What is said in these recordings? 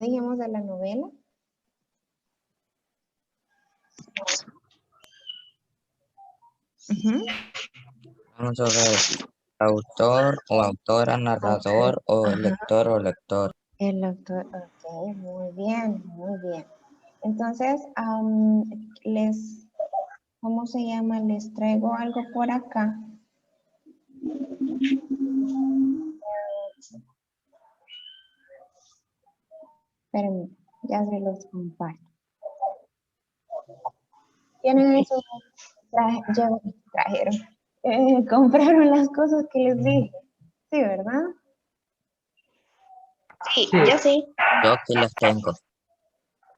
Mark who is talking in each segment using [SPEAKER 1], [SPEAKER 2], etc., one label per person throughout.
[SPEAKER 1] dijimos de la novela.
[SPEAKER 2] Vamos a ver, autor o autora, narrador o lector o lector.
[SPEAKER 1] El autor, ok, muy bien, muy bien. Entonces, ¿cómo se llama? Les traigo algo por acá. Espérenme, ya se los comparto. Tienen eso, trajeron, compraron las cosas que les dije. Sí, ¿verdad?
[SPEAKER 3] Sí, yo sí.
[SPEAKER 2] Yo aquí las tengo.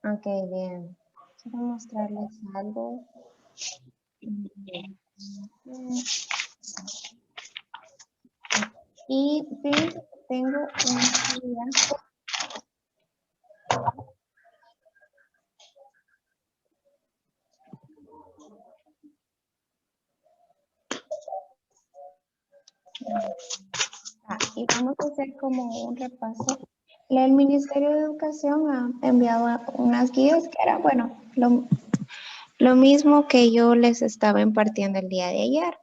[SPEAKER 1] Ok, bien. Quiero mostrarles algo. Y fíjense que tengo una guía. Y vamos a hacer como un repaso. El Ministerio de Educación ha enviado unas guías que eran, bueno, lo mismo que yo les estaba impartiendo el día de ayer.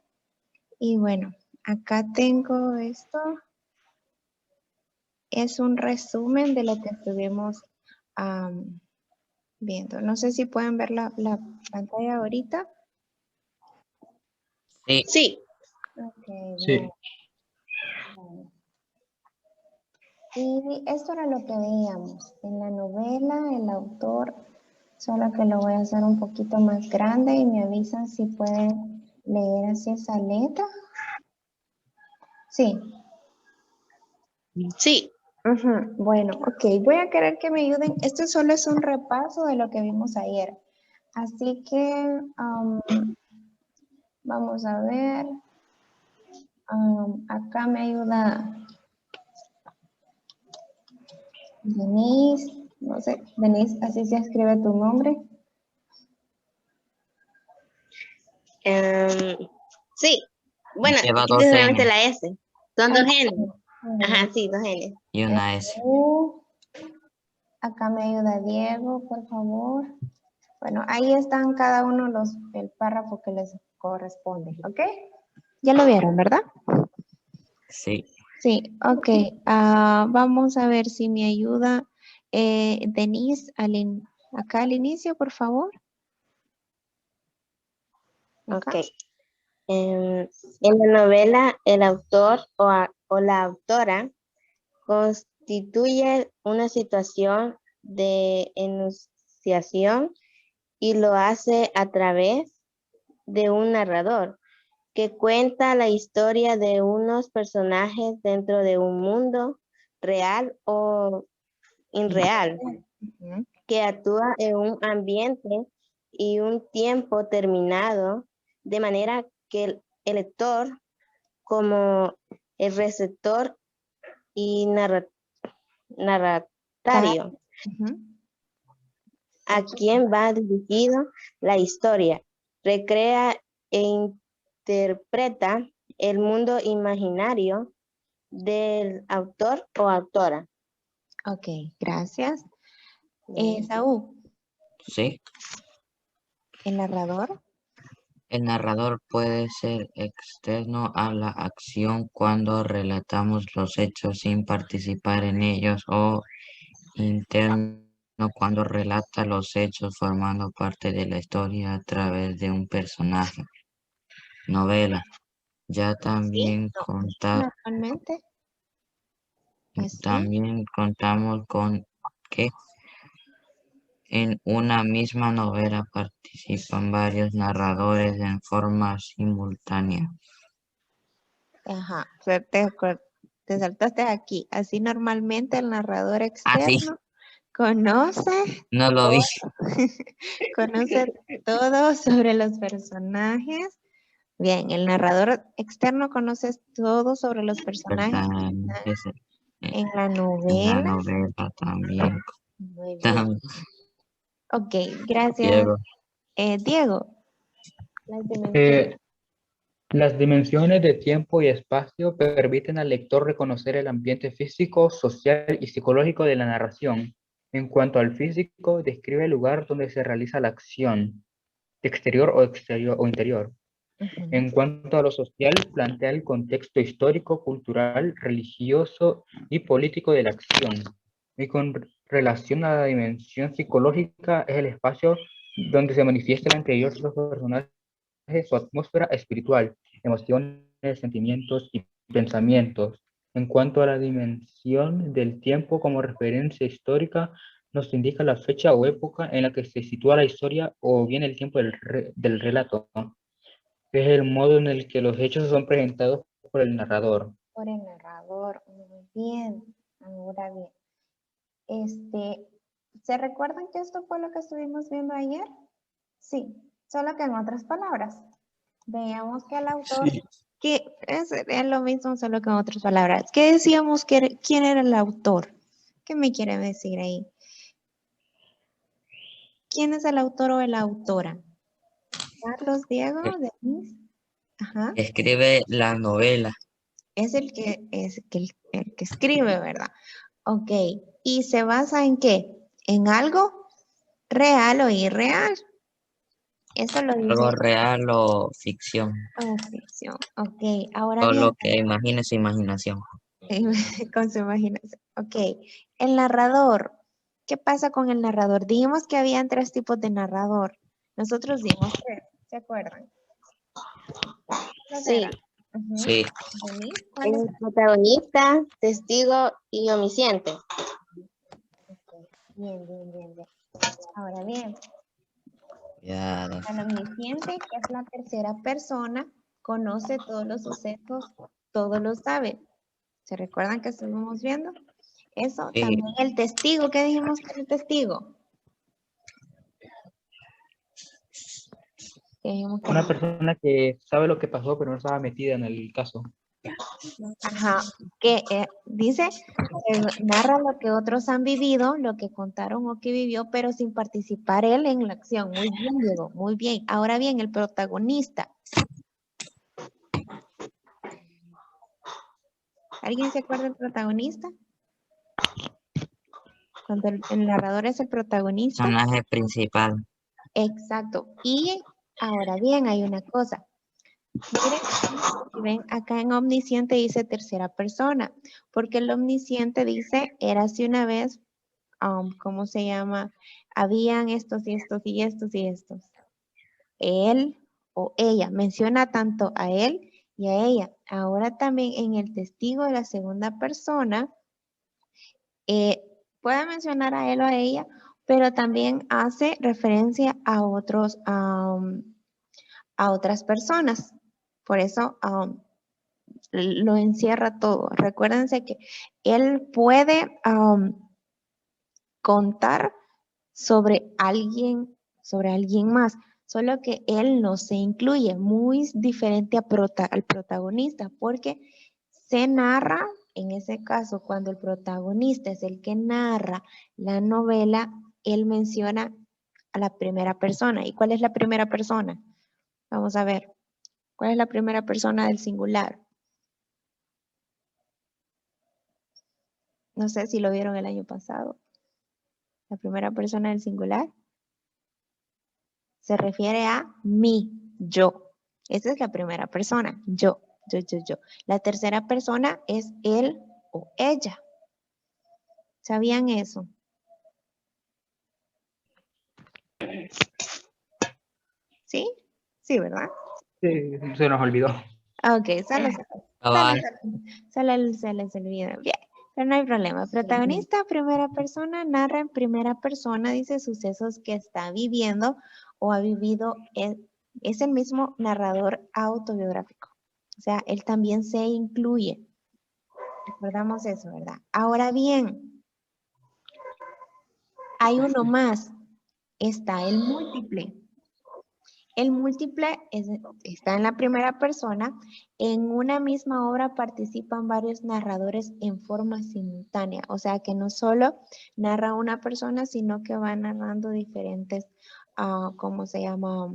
[SPEAKER 1] Y bueno, acá tengo esto. Es un resumen de lo que estuvimos viendo. No sé si pueden ver la pantalla ahorita.
[SPEAKER 2] Sí.
[SPEAKER 3] Sí.
[SPEAKER 1] Ok,
[SPEAKER 4] Sí.
[SPEAKER 1] bien. Bueno. Y esto era lo que veíamos. En la novela, el autor, solo que lo voy a hacer un poquito más grande y me avisan si pueden leer así esa letra. Sí.
[SPEAKER 3] Sí.
[SPEAKER 1] Bueno, ok. Voy a querer que me ayuden. Esto solo es un repaso de lo que vimos ayer. Así que vamos a ver. Acá me ayuda Denise. No sé, Denise, así se escribe tu nombre.
[SPEAKER 3] Sí. Bueno,
[SPEAKER 2] Lleva
[SPEAKER 3] aquí
[SPEAKER 2] dos
[SPEAKER 3] tengo solamente
[SPEAKER 2] N
[SPEAKER 3] la S. Son dos N. Ajá, sí, dos N.
[SPEAKER 2] y una S.
[SPEAKER 1] Acá me ayuda Diego, por favor. Bueno, ahí están cada uno el párrafo que les corresponde, ¿ok? Ya lo vieron, ¿verdad?
[SPEAKER 2] Sí.
[SPEAKER 1] Sí, ok. Vamos a ver si me ayuda Denise acá al inicio, por favor. Acá.
[SPEAKER 3] Ok. En la novela, el autor o la autora constituye una situación de enunciación y lo hace a través de un narrador que cuenta la historia de unos personajes dentro de un mundo real o irreal, que actúa en un ambiente y un tiempo determinado, de manera que el lector, como el receptor y narratario, a quien va dirigido la historia, recrea e interpreta el mundo imaginario del autor o autora.
[SPEAKER 1] Ok, gracias. Saúl,
[SPEAKER 2] Sí.
[SPEAKER 1] el narrador.
[SPEAKER 2] El narrador puede ser externo a la acción cuando relatamos los hechos sin participar en ellos o interno cuando relata los hechos formando parte de la historia a través de un personaje. Novela. Ya también
[SPEAKER 1] Normalmente. Así.
[SPEAKER 2] también contamos con que en una misma novela participan varios narradores en forma simultánea.
[SPEAKER 1] Ajá, te saltaste aquí. Así normalmente el narrador
[SPEAKER 2] Así,
[SPEAKER 1] externo conoce
[SPEAKER 2] no lo vi.
[SPEAKER 1] conoce todo sobre los personajes. Bien, el narrador externo conoce todo sobre los personajes
[SPEAKER 2] Personajes
[SPEAKER 1] en la
[SPEAKER 2] en la
[SPEAKER 1] novela.
[SPEAKER 2] novela también.
[SPEAKER 1] Muy bien. Ok, gracias.
[SPEAKER 2] Diego.
[SPEAKER 1] Diego, las dimensiones.
[SPEAKER 4] Las dimensiones de tiempo y espacio permiten al lector reconocer el ambiente físico, social y psicológico de la narración. En cuanto al físico, describe el lugar donde se realiza la acción, exterior o interior.
[SPEAKER 1] Ujú.
[SPEAKER 4] En cuanto a lo social, plantea el contexto histórico, cultural, religioso y político de la acción. Y con relación a la dimensión psicológica, es el espacio donde se manifiesta el interior de los personajes, su atmósfera espiritual, emociones, sentimientos y pensamientos. En cuanto a la dimensión del tiempo como referencia histórica, nos indica la fecha o época en la que se sitúa la historia o bien el tiempo del relato. Es el modo en el que los hechos son presentados por el narrador.
[SPEAKER 1] Por el narrador, muy bien, ahora bien. ¿Se recuerdan que esto fue lo que estuvimos viendo ayer? Sí, solo que en otras palabras. Veíamos que el autor,
[SPEAKER 2] Sí.
[SPEAKER 1] que es lo mismo, solo que en otras palabras. ¿Qué decíamos quién era el autor? ¿Qué me quiere decir ahí? ¿Quién es el autor o la autora? Carlos, Diego, Denise. Ajá.
[SPEAKER 2] Escribe la novela.
[SPEAKER 1] Es el que escribe, ¿verdad? Ok. ¿Y se basa en qué? ¿En algo real o irreal? Eso lo dice
[SPEAKER 2] Algo real o ficción.
[SPEAKER 1] ficción. Ok. Ahora
[SPEAKER 2] Todo
[SPEAKER 1] bien,
[SPEAKER 2] lo que imagine su imaginación.
[SPEAKER 1] con su imaginación. Ok. El narrador. ¿Qué pasa con el narrador? Dijimos que habían 3 tipos de narrador. Nosotros dimos 3. ¿Se acuerdan? ¿Cuáles
[SPEAKER 3] Sí,
[SPEAKER 1] eran? Ujú.
[SPEAKER 2] Sí.
[SPEAKER 1] Denise, ¿cuáles
[SPEAKER 3] el
[SPEAKER 1] eran?
[SPEAKER 3] protagonista, testigo y omnisciente.
[SPEAKER 1] Ok. Bien, bien, bien, bien. Ahora bien,
[SPEAKER 2] Ya.
[SPEAKER 1] el omnisciente, que es la tercera persona, conoce todos los sucesos, todo lo sabe. ¿Se recuerdan que estuvimos viendo? Eso,
[SPEAKER 2] Sí.
[SPEAKER 1] también el testigo, ¿qué dijimos que era el testigo? Que dijimos que
[SPEAKER 4] Una
[SPEAKER 1] era-
[SPEAKER 4] persona que sabe lo que pasó, pero no estaba metida en el caso.
[SPEAKER 1] Ajá, que dice, narra lo que otros han vivido, lo que contaron o que vivió, pero sin participar él en la acción. Muy bien, Diego, muy bien. Ahora bien, el protagonista. ¿Alguien se acuerda del protagonista? Cuando el narrador es el protagonista.
[SPEAKER 2] Personaje principal.
[SPEAKER 1] Exacto. Y ahora bien, hay una cosa. Miren, si ven acá en omnisciente dice tercera persona, porque el omnisciente dice, érase una vez, ¿cómo se llama? Habían estos y estos y estos y estos. Él o ella menciona tanto a él y a ella. Ahora también en el testigo de la segunda persona, puede mencionar a él o a ella, pero también hace referencia a otros, a otras personas. Por eso lo encierra todo. Recuérdense que él puede contar sobre alguien más, solo que él no se incluye, muy diferente al protagonista, porque se narra, en ese caso, cuando el protagonista es el que narra la novela, él menciona a la primera persona. ¿Y cuál es la primera persona? Vamos a ver. ¿Cuál es la primera persona del singular? No sé si lo vieron el año pasado. La primera persona del singular se refiere a mí, yo. Esa es la primera persona, yo. La tercera persona es él o ella. ¿Sabían eso? ¿Sí? Sí, ¿verdad?
[SPEAKER 4] Sí, se nos olvidó.
[SPEAKER 1] Ok,
[SPEAKER 2] Cabal.
[SPEAKER 1] se les olvida. Bien, pero no hay problema. Protagonista, primera persona, narra en primera persona, dice sucesos que está viviendo o ha vivido. Es el mismo narrador autobiográfico. O sea, él también se incluye. Recordamos eso, ¿verdad? Ahora bien, hay uno más. Está el múltiple. El múltiple está en la primera persona. En una misma obra participan varios narradores en forma simultánea. O sea que no solo narra una persona, sino que va narrando diferentes, ¿cómo se llama?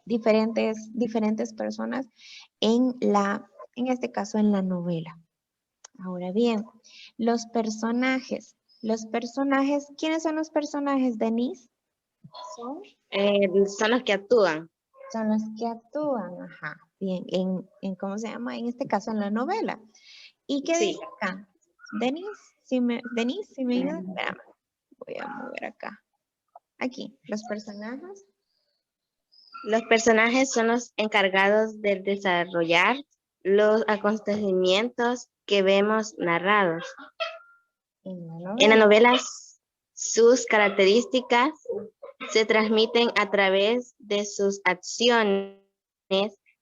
[SPEAKER 1] Diferentes personas en este caso en la novela. Ahora bien, los personajes. Los personajes, ¿quiénes son los personajes, Denise? Son
[SPEAKER 3] Son los que actúan.
[SPEAKER 1] son los que actúan, ajá. Bien, ¿cómo se llama? En este caso, en la novela. ¿Y qué
[SPEAKER 3] Sí.
[SPEAKER 1] dice acá? Denise, Denise, si me ayudas, espérame. Voy a mover acá. Aquí, los personajes.
[SPEAKER 3] Los personajes son los encargados de desarrollar los acontecimientos que vemos narrados. En la novela, sus características se transmiten a través de sus acciones,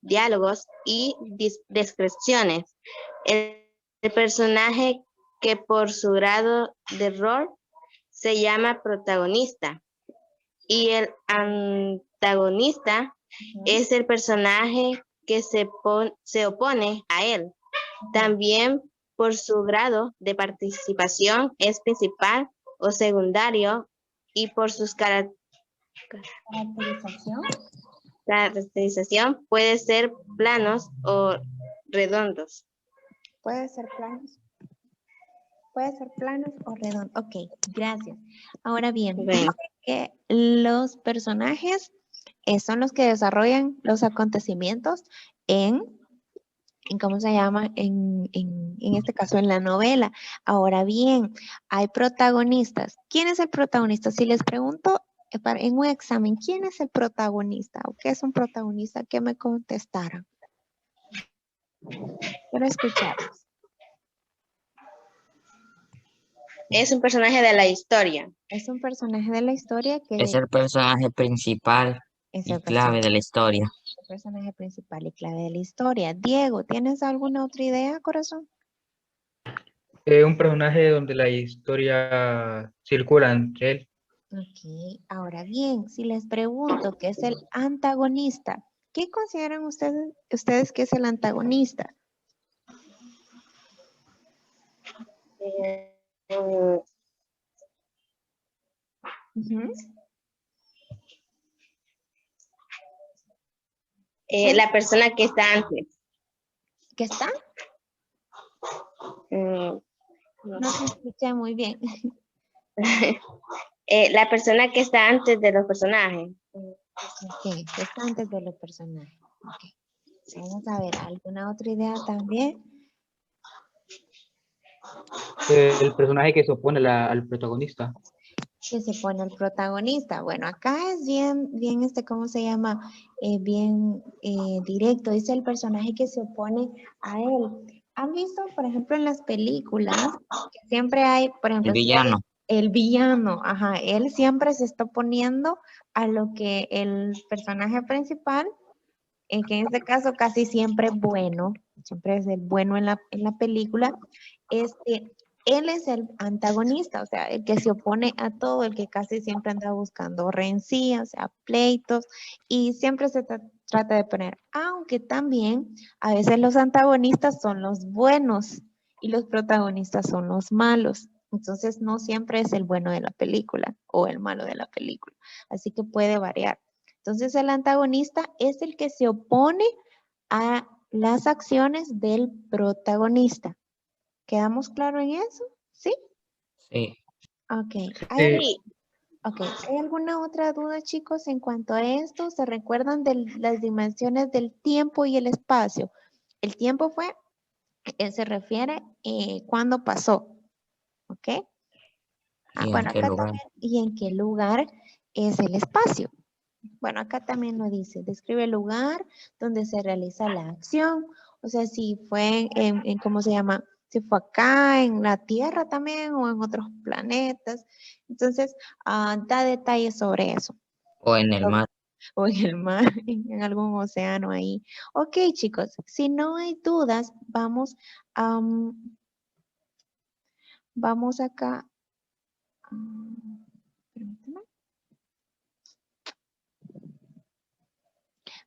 [SPEAKER 3] diálogos y descripciones. El personaje que por su grado de rol se llama protagonista y el antagonista es el personaje que se opone a él. También por su grado de participación es principal o secundario y por sus caracterización puede ser planos o redondos.
[SPEAKER 1] Puede ser planos. Puede ser planos o redondos. Ok, gracias. Ahora bien,
[SPEAKER 3] Bueno.
[SPEAKER 1] dice que los personajes son los que desarrollan los acontecimientos en ¿cómo se llama? En este caso, en la novela. Ahora bien, hay protagonistas. ¿Quién es el protagonista? Si les pregunto en un examen, ¿quién es el protagonista? ¿O qué es un protagonista? ¿Qué me contestaron? Quiero escucharlos.
[SPEAKER 3] Es un personaje de la historia.
[SPEAKER 1] Es un personaje de la historia que
[SPEAKER 2] Es el personaje principal
[SPEAKER 1] es
[SPEAKER 2] y
[SPEAKER 1] el
[SPEAKER 2] clave de la historia.
[SPEAKER 1] personaje principal y clave de la historia. Diego, ¿tienes alguna otra idea, corazón?
[SPEAKER 4] Un personaje donde la historia circula entre él.
[SPEAKER 1] Ok, ahora bien, si les pregunto qué es el antagonista, ¿qué consideran ustedes que es el antagonista? Ujú.
[SPEAKER 3] La persona que está antes.
[SPEAKER 1] ¿Qué está?
[SPEAKER 3] No
[SPEAKER 1] No se escucha muy bien.
[SPEAKER 3] La persona que está antes de los personajes.
[SPEAKER 1] Ok, que está antes de los personajes. Ok. Vamos a ver, ¿alguna otra idea también?
[SPEAKER 4] El personaje que se opone al protagonista.
[SPEAKER 1] Que se pone el protagonista. Bueno, acá es bien, ¿cómo se llama? Bien directo. Es el personaje que se opone a él. ¿Han visto, por ejemplo, en las películas, que siempre hay, por ejemplo,
[SPEAKER 2] El villano.
[SPEAKER 1] el villano, ajá, él siempre se está oponiendo a lo que el personaje principal, que en este caso casi siempre es bueno, siempre es el bueno en la película, él es el antagonista, o sea, el que se opone a todo, el que casi siempre anda buscando rencillas, o sea, pleitos, y siempre se trata de poner, aunque también a veces los antagonistas son los buenos y los protagonistas son los malos. Entonces no siempre es el bueno de la película o el malo de la película, así que puede variar. Entonces el antagonista es el que se opone a las acciones del protagonista. ¿Quedamos claros en eso? ¿Sí?
[SPEAKER 2] Sí.
[SPEAKER 1] Ok.
[SPEAKER 3] Sí.
[SPEAKER 1] ¿Hay alguna otra duda, chicos, en cuanto a esto? ¿Se recuerdan de las dimensiones del tiempo y el espacio? El tiempo se refiere cuándo pasó. ¿Ok?
[SPEAKER 2] ¿Y en
[SPEAKER 1] Bueno,
[SPEAKER 2] qué
[SPEAKER 1] acá
[SPEAKER 2] lugar?
[SPEAKER 1] también, ¿y en qué lugar es el espacio? Bueno, acá también lo dice, describe el lugar donde se realiza la acción, o sea, si fue ¿cómo se llama? Si fue acá, en la Tierra también, o en otros planetas. Entonces, da detalles sobre eso.
[SPEAKER 2] O en el mar.
[SPEAKER 1] O en el mar, en algún océano ahí. Ok, chicos, si no hay dudas, vamos acá. Permítame.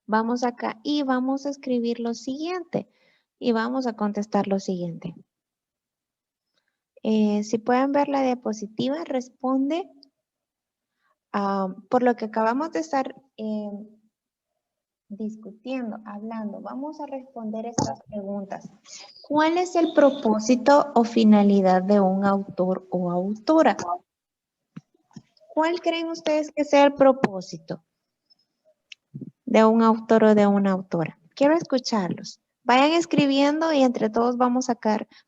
[SPEAKER 1] Vamos acá y vamos a escribir lo siguiente y vamos a contestar lo siguiente. Si pueden ver la diapositiva, responde por lo que acabamos de estar discutiendo, hablando. Vamos a responder estas preguntas. ¿Cuál es el propósito o finalidad de un autor o autora? ¿Cuál creen ustedes que sea el propósito de un autor o de una autora? Quiero escucharlos. Vayan escribiendo y entre todos vamos a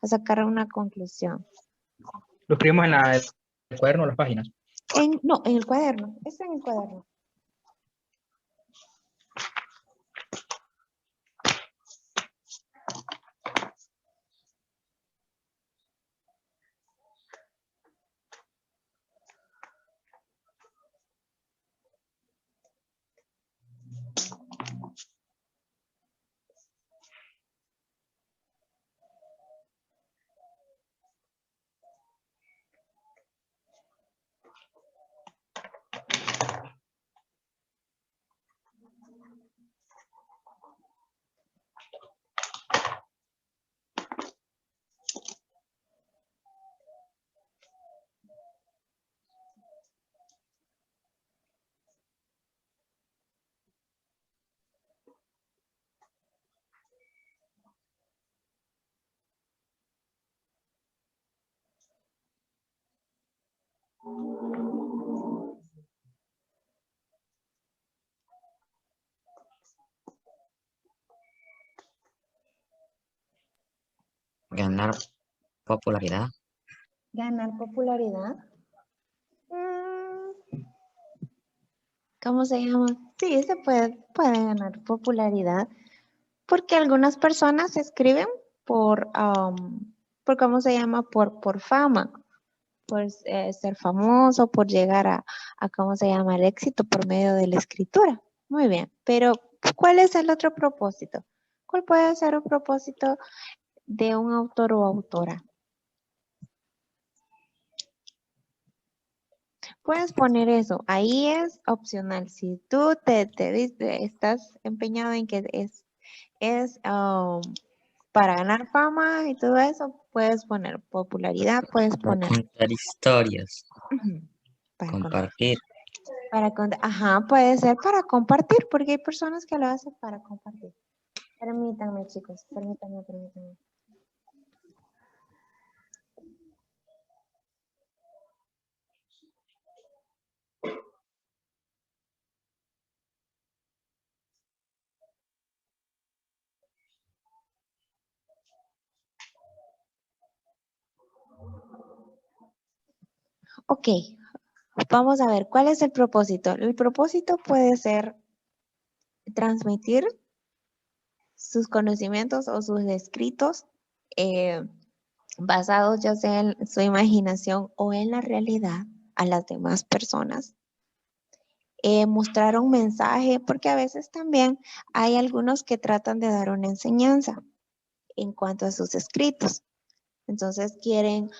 [SPEAKER 1] sacar una conclusión.
[SPEAKER 4] Lo escribimos en el cuaderno, las páginas.
[SPEAKER 1] No, en el cuaderno. Está en el cuaderno.
[SPEAKER 2] Ganar popularidad.
[SPEAKER 1] Ganar popularidad. ¿Cómo se llama? Sí, se puede ganar popularidad porque algunas personas escriben por ¿cómo se llama? Por fama, por ser famoso, por llegar a ¿cómo se llama? El éxito por medio de la escritura. Muy bien, pero ¿cuál es el otro propósito? ¿Cuál puede ser un propósito de un autor o autora? Puedes poner eso, ahí es opcional. Si tú estás empeñado en que es para ganar fama y todo eso, puedes poner popularidad, puedes
[SPEAKER 2] Para
[SPEAKER 1] poner
[SPEAKER 2] contar historias.
[SPEAKER 1] para
[SPEAKER 2] Compartir.
[SPEAKER 1] ajá, puede ser para compartir, porque hay personas que lo hacen para compartir. Permítanme, chicos, permítanme. Ok, vamos a ver, ¿cuál es el propósito? El propósito puede ser transmitir sus conocimientos o sus escritos basados ya sea en su imaginación o en la realidad a las demás personas. Mostrar un mensaje, porque a veces también hay algunos que tratan de dar una enseñanza en cuanto a sus escritos. Entonces quieren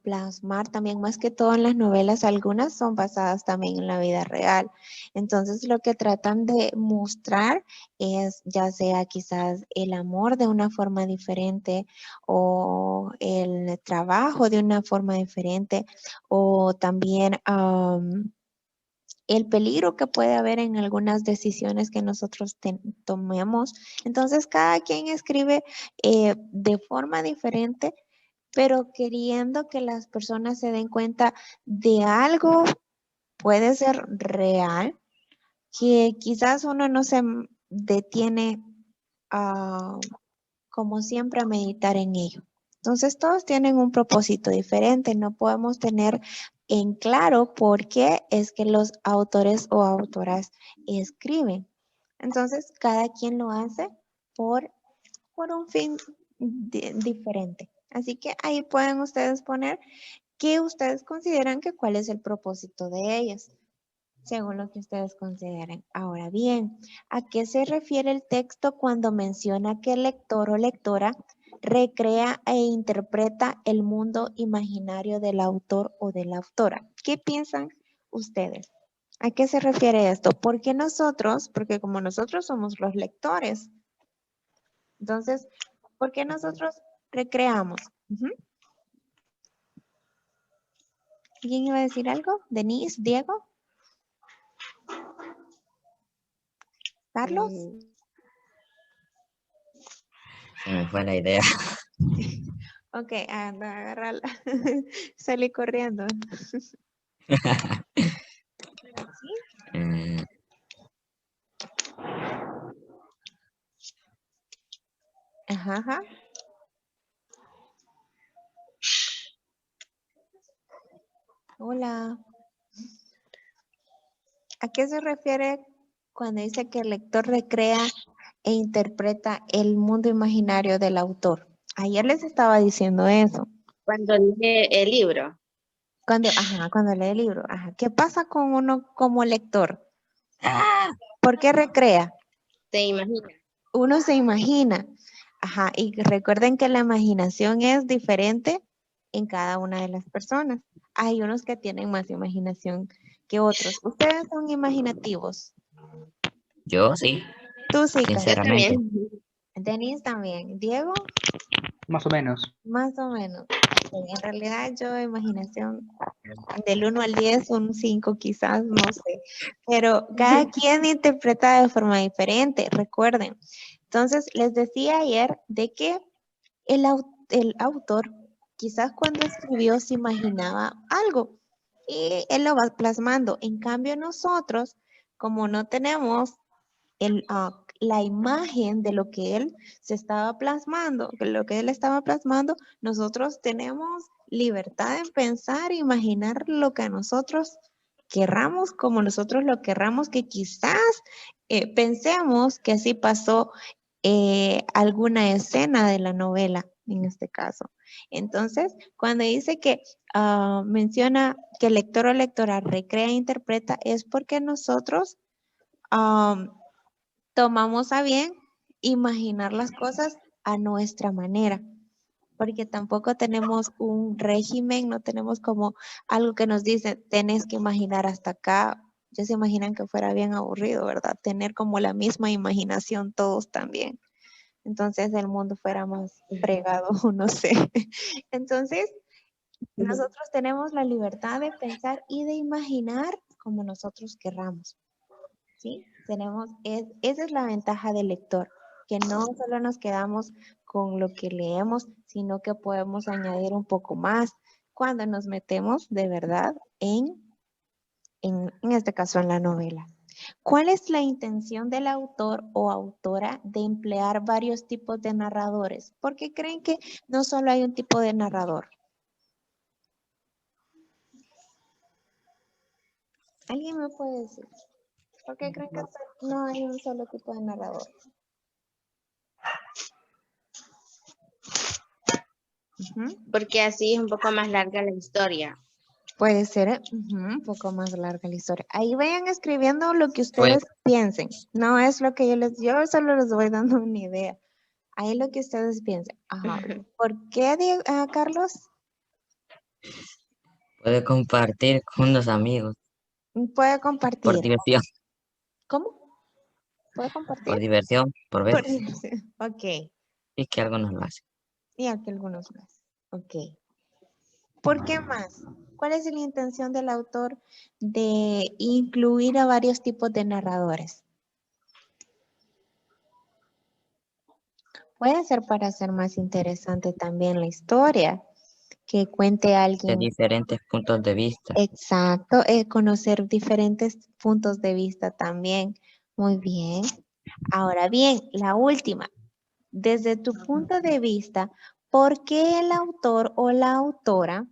[SPEAKER 1] plasmar también, más que todo en las novelas, algunas son basadas también en la vida real. Entonces lo que tratan de mostrar es ya sea quizás el amor de una forma diferente o el trabajo de una forma diferente o también el peligro que puede haber en algunas decisiones que nosotros tomemos. Entonces cada quien escribe de forma diferente, pero queriendo que las personas se den cuenta de algo puede ser real, que quizás uno no se detiene como siempre a meditar en ello. Entonces todos tienen un propósito diferente, no podemos tener en claro por qué es que los autores o autoras escriben. Entonces cada quien lo hace por un fin diferente. Así que ahí pueden ustedes poner qué ustedes consideran que cuál es el propósito de ellos, según lo que ustedes consideren. Ahora bien, ¿a qué se refiere el texto cuando menciona que el lector o lectora recrea e interpreta el mundo imaginario del autor o de la autora? ¿Qué piensan ustedes? ¿A qué se refiere esto? Porque nosotros, porque como nosotros somos los lectores, entonces, ¿por qué nosotros recreamos? ¿Quién iba a decir algo? ¿Denise? ¿Diego? Carlos.
[SPEAKER 2] Se me fue la idea.
[SPEAKER 1] Ok, anda, agárrala. Salí corriendo. ¿Sí?
[SPEAKER 2] Mm,
[SPEAKER 1] Ajá, ajá. Hola. ¿A qué se refiere cuando dice que el lector recrea e interpreta el mundo imaginario del autor? Ayer les estaba diciendo eso.
[SPEAKER 3] Cuando lee el libro,
[SPEAKER 1] Cuando lee el libro. Ajá. ¿Qué pasa con uno como lector? ¿Por qué recrea?
[SPEAKER 3] se imagina.
[SPEAKER 1] Uno se imagina. Ajá. Y recuerden que la imaginación es diferente en cada una de las personas. Hay unos que tienen más imaginación que otros. Ustedes son imaginativos.
[SPEAKER 2] yo sí,
[SPEAKER 1] Tú sí, Carlos.
[SPEAKER 3] Yo
[SPEAKER 2] sinceramente.
[SPEAKER 3] también.
[SPEAKER 1] Denise también. Diego,
[SPEAKER 4] Más o menos.
[SPEAKER 1] más o menos. En realidad yo imaginación del 1 al 10, un 5 quizás, no sé. Pero cada quien interpreta de forma diferente, recuerden. Entonces, les decía ayer de que el autor quizás cuando escribió se imaginaba algo y él lo va plasmando. En cambio nosotros, como no tenemos la imagen de lo que él se estaba plasmando, de lo que él estaba plasmando, nosotros tenemos libertad en pensar, imaginar lo que nosotros querramos, como nosotros lo querramos, que quizás pensemos que así pasó alguna escena de la novela, en este caso. Entonces, cuando dice que menciona que el lector o lectora recrea e interpreta, es porque nosotros tomamos a bien imaginar las cosas a nuestra manera, porque tampoco tenemos un régimen, no tenemos como algo que nos dice, tenés que imaginar hasta acá. Ya se imaginan que fuera bien aburrido, ¿verdad? Tener como la misma imaginación todos también. Entonces el mundo fuera más fregado, no sé. Entonces, nosotros tenemos la libertad de pensar y de imaginar como nosotros querramos. ¿Sí? Esa es la ventaja del lector, que no solo nos quedamos con lo que leemos, sino que podemos añadir un poco más cuando nos metemos de verdad en este caso en la novela. ¿Cuál es la intención del autor o autora de emplear varios tipos de narradores? ¿Por qué creen que no solo hay un tipo de narrador? ¿Alguien me puede decir? ¿Por qué creen que no hay un solo tipo de narrador?
[SPEAKER 3] Porque así es un poco más larga la historia.
[SPEAKER 1] Puede ser un poco más larga la historia. Ahí vayan escribiendo lo que ustedes piensen. No es lo que yo solo les voy dando una idea. Ahí lo que ustedes piensen. Ajá. ¿Por qué, Carlos?
[SPEAKER 2] Puede compartir con los amigos
[SPEAKER 1] Puede
[SPEAKER 2] por
[SPEAKER 1] compartir.
[SPEAKER 2] diversión,
[SPEAKER 1] ¿Cómo? ¿Puede compartir?
[SPEAKER 2] por diversión, por
[SPEAKER 1] Por
[SPEAKER 2] ver,
[SPEAKER 1] diversión. Ok.
[SPEAKER 2] y que algo nos lo hace.
[SPEAKER 1] Y aquí algunos más. Ok. ¿Por qué más? ¿Cuál es la intención del autor de incluir a varios tipos de narradores? Puede ser para hacer más interesante también la historia, que cuente
[SPEAKER 2] De
[SPEAKER 1] alguien.
[SPEAKER 2] diferentes puntos de vista.
[SPEAKER 1] Exacto, conocer diferentes puntos de vista también. Muy bien. Ahora bien, la última. Desde tu punto de vista, ¿por qué el autor o la autora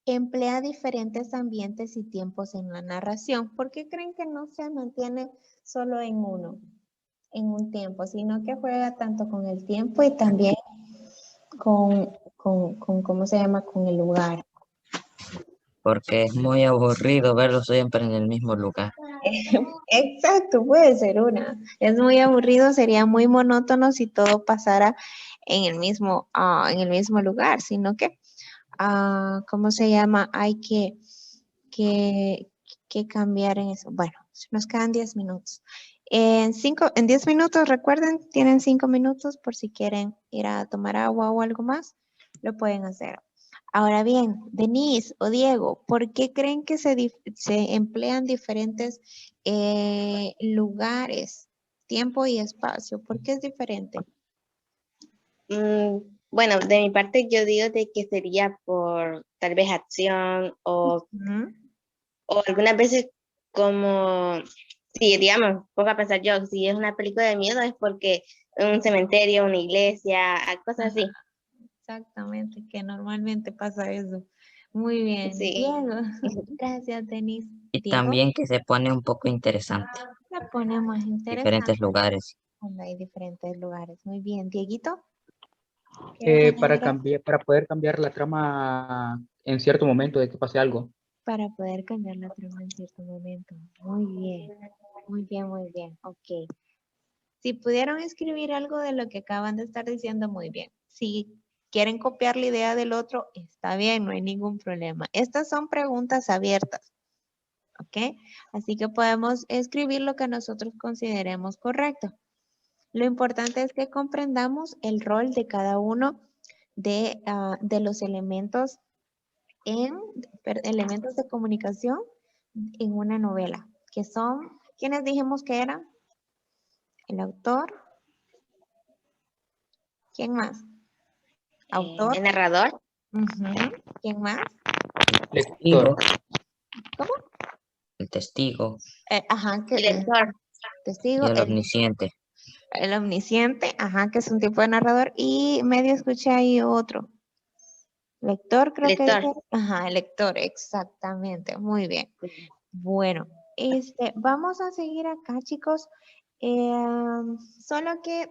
[SPEAKER 1] emplea diferentes ambientes y tiempos en la narración? ¿Por qué creen que no se mantiene solo en uno, en un tiempo, sino que juega tanto con el tiempo y también con ¿cómo se llama? Con el lugar.
[SPEAKER 2] Porque es muy aburrido verlos siempre en el mismo lugar.
[SPEAKER 1] Exacto, puede ser una. Es muy aburrido, sería muy monótono si todo pasara en el mismo lugar, sino que, ¿cómo se llama? Hay que cambiar en eso. Bueno, nos quedan 10 minutos. En 10 minutos, recuerden, tienen 5 minutos por si quieren ir a tomar agua o algo más, lo pueden hacer. Ahora bien, Denise o Diego, ¿por qué creen que se emplean diferentes lugares tiempo y espacio. ¿Por qué es diferente?
[SPEAKER 3] Bueno, de mi parte yo digo de que sería por tal vez acción o algunas veces como, si digamos, pongo a pensar yo, si es una película de miedo es porque un cementerio, una iglesia, cosas así.
[SPEAKER 1] Exactamente, que normalmente pasa eso. Muy bien,
[SPEAKER 3] Sí.
[SPEAKER 1] Diego. Gracias, Denise.
[SPEAKER 2] Y
[SPEAKER 1] Diego,
[SPEAKER 2] también que se pone un poco interesante.
[SPEAKER 1] la pone más interesante
[SPEAKER 2] Diferentes lugares.
[SPEAKER 1] cuando hay diferentes lugares. Muy bien, Dieguito. ¿Quieres
[SPEAKER 4] Para poder cambiar la trama en cierto momento de que pase algo.
[SPEAKER 1] Para poder cambiar la trama en cierto momento. Muy bien, muy bien, muy bien. Ok. Si pudieron escribir algo de lo que acaban de estar diciendo, muy bien. Si quieren copiar la idea del otro, está bien, no hay ningún problema. Estas son preguntas abiertas. ¿Ok? Así que podemos escribir lo que nosotros consideremos correcto. Lo importante es que comprendamos el rol de cada uno de los elementos elementos de comunicación en una novela, que son, ¿quiénes dijimos que eran? El autor. ¿Quién más? Autor.
[SPEAKER 3] El narrador.
[SPEAKER 1] ¿Quién más?
[SPEAKER 4] Lector.
[SPEAKER 1] ¿Cómo?
[SPEAKER 2] El testigo
[SPEAKER 1] Ajá, que
[SPEAKER 3] El lector.
[SPEAKER 1] testigo,
[SPEAKER 2] y el omnisciente.
[SPEAKER 1] el omnisciente, ajá, que es un tipo de narrador, y medio escuché ahí otro. Lector, creo que
[SPEAKER 3] Lector.
[SPEAKER 1] dice. Ajá, el lector, exactamente. Muy bien. Bueno, vamos a seguir acá, chicos. Solo que